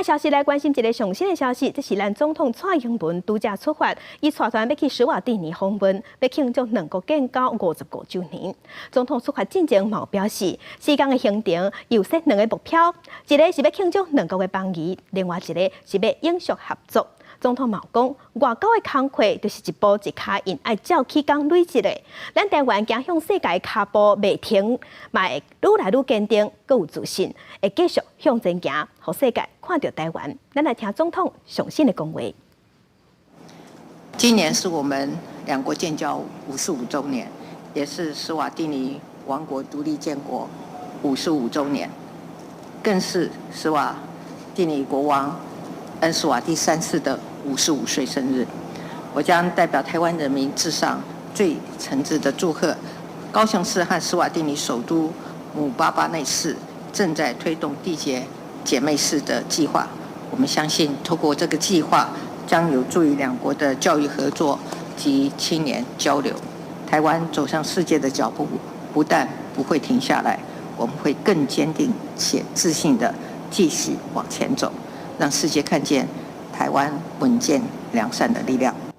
消息来关心一个上新的消息，这是咱总统蔡英文度假出发，伊带团要去施瓦蒂尼访问，要庆祝两国建交55周年。总统出发进前嘛表示，4天的行程有设2个目标，一个是要庆祝两国的邦谊，另外一个是要永续合作。总统嘛讲，外交的工课就是一步一脚印，爱照起工累积的。咱台湾行向世界的脚步未停，嘛会愈来愈坚定，更有自信，会继续向前行，让世界看到台湾。咱来听总统上新的讲话。今年是我们两国建交55周年，也是施瓦蒂尼王国独立建国55周年，更是施瓦蒂尼国王恩施瓦蒂3世的55岁生日。我将代表台湾人民致上最诚挚的祝贺。高雄市和施瓦蒂尼首都姆巴巴内市正在推动缔结姐妹市的计划。我们相信，透过这个计划，将有助于两国的教育合作及青年交流。台湾走向世界的脚步不但不会停下来，我们会更坚定且自信地继续往前走，让世界看见台湾稳健良善的力量。